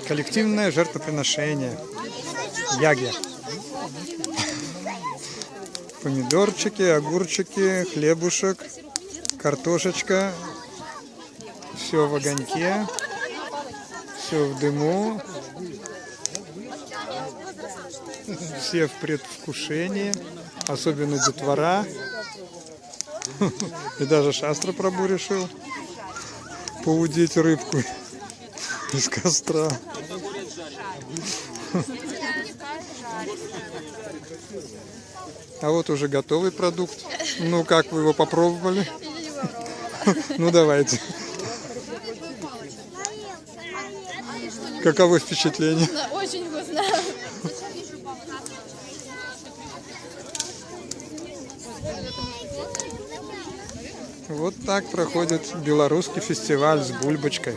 Коллективное жертвоприношение. Ягья. Помидорчики, огурчики, хлебушек, картошечка. Все в огоньке. Все в дыму. Все в предвкушении. Особенно детвора. И даже Шастра Прабху решил поудить рыбку из костра. А вот уже готовый продукт. Ну, как вы его попробовали? Ну, давайте. Каково впечатление? Очень вкусно. Вот так проходит белорусский фестиваль с бульбочкой.